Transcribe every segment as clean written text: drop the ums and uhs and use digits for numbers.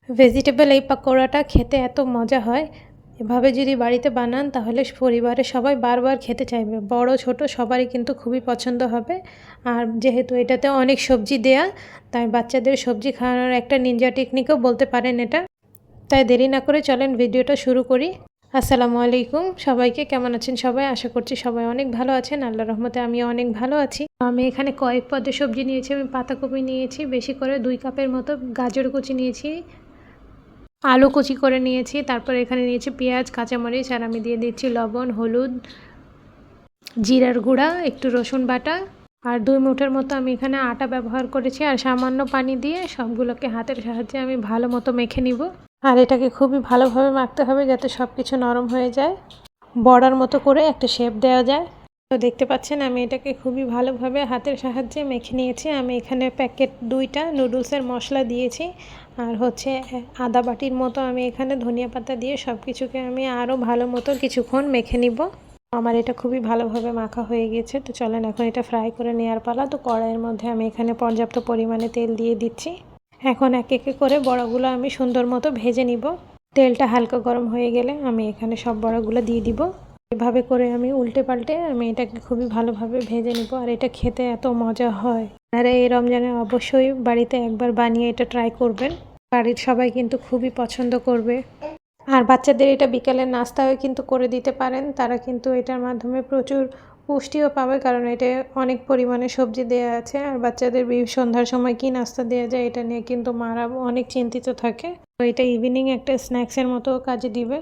Vegetable এই পাকোড়াটা খেতে এত মজা হয়। এভাবে যদি বাড়িতে বানান তাহলে পরিবারের সবাই বারবার খেতে চাইবে। বড় ছোট সবারই কিন্তু খুবই পছন্দ হবে। আর যেহেতু এটাতে অনেক সবজি দেয়া, তাই বাচ্চাদের সবজি খাওয়ানোর একটা নিনজা টেকনিকও বলতে পারেন এটা। তাই দেরি না করে চলেন ভিডিওটা শুরু করি। আসসালামু আলাইকুম, সবাইকে কেমন আছেন সবাই? আশা করছি সবাই অনেক ভালো আছেন। আল্লাহর রহমতে আমিও অনেক ভালো আছি। আমি এখানে কয়েক পদের সবজি নিয়েছি। আমি পাতাকপি নিয়েছি বেশি করে 2 কাপের মতো, গাজর কুচি নিয়েছি, আলু কুচি করে নিয়েছি, তারপর এখানে নিয়েছি পেঁয়াজ, কাঁচামরিচ, আর আমি দিয়ে দিচ্ছি লবণ, হলুদ, জিরার গুঁড়া, একটু রসুন বাটা, আর 2 মুঠের মতো আমি এখানে আটা ব্যবহার করেছি। আর সামান্য পানি দিয়ে সবগুলোকে হাতের সাহায্যে আমি ভালো মতো মেখে নিব। আর এটাকে খুবই ভালোভাবে মাখতে হবে যাতে সব কিছু নরম হয়ে যায়, বড়ার মতো করে একটা শেপ দেওয়া যায়। তো দেখতে পাচ্ছেন আমি এটাকে খুবই ভালোভাবে হাতের সাহায্যে মেখে নিয়েছি। আমি এখানে প্যাকেট 2টা নুডলসের মশলা দিয়েছি, আর হচ্ছে আদা বাটির মতো আমি এখানে ধনিয়া পাতা দিয়ে সব কিছুকে আমি আরও ভালো মতো কিছুক্ষণ মেখে নিব। আমার এটা খুবই ভালোভাবে মাখা হয়ে গেছে। তো চলেন এখন এটা ফ্রাই করে নেওয়ার পালা। তো কড়াইয়ের মধ্যে আমি এখানে পর্যাপ্ত পরিমাণে তেল দিয়ে দিচ্ছি। এখন এক একে করে বড়াগুলো আমি সুন্দর মতো ভেজে নিব। তেলটা হালকা গরম হয়ে গেলে আমি এখানে সব বড়াগুলো দিয়ে দিব। এভাবে করে আমি উল্টে পাল্টে আমি এটাকে খুবই ভালোভাবে ভেজে নিব। আর এটা খেতে এত মজা হয়। আপনারা এই রমজানে অবশ্যই বাড়িতে একবার বানিয়ে এটা ট্রাই করবেন। বাড়ির সবাই কিন্তু খুবই পছন্দ করবে। আর বাচ্চাদের এটা বিকালের নাস্তাও কিন্তু করে দিতে পারেন। তারা কিন্তু এটার মাধ্যমে প্রচুর পুষ্টিও পাবে, কারণ এটা অনেক পরিমাণে সবজি দেওয়া আছে। আর বাচ্চাদের সন্ধ্যার সময় কি নাস্তা দেওয়া যায় এটা নিয়ে কিন্তু মারা অনেক চিন্তিত থাকে। তো এটা ইভিনিং একটা স্ন্যাক্সের মতো কাজে দিবে।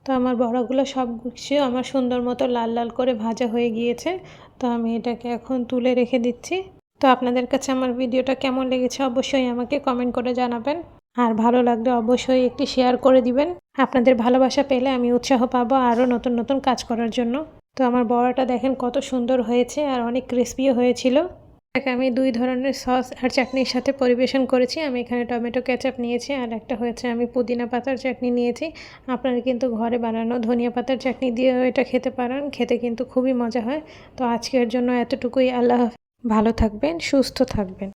তো আমার বড়াগুলো সব কিছু আমার সুন্দর মতো লাল লাল করে ভাজা হয়ে গিয়েছে। তো আমি এটাকে এখন তুলে রেখে দিচ্ছি। তো আপনাদের কাছে আমার ভিডিওটা কেমন লেগেছে অবশ্যই আমাকে কমেন্ট করে জানাবেন। আর ভালো লাগলে অবশ্যই একটি শেয়ার করে দিবেন। আপনাদের ভালোবাসা পেলে আমি উৎসাহ পাবো আরও নতুন নতুন কাজ করার জন্য। তো আমার বড়াটা দেখেন কত সুন্দর হয়েছে আর অনেক ক্রিস্পিও হয়েছিল। এটাকে আমি 2 ধরনের সস আর চাটনির সাথে পরিবেশন করেছি। আমি এখানে টমেটো কেচাপ নিয়েছি, আর একটা হয়েছে আমি পুদিনা পাতার চাটনি নিয়েছি। আপনারা কিন্তু ঘরে বানানো ধনিয়া পাতার চাটনি দিয়েও এটা খেতে পারেন। খেতে কিন্তু খুবই মজা হয়। তো আজকের জন্য এতটুকুই। আল্লাহ হাফেজ। ভালো থাকবেন, সুস্থ থাকবেন।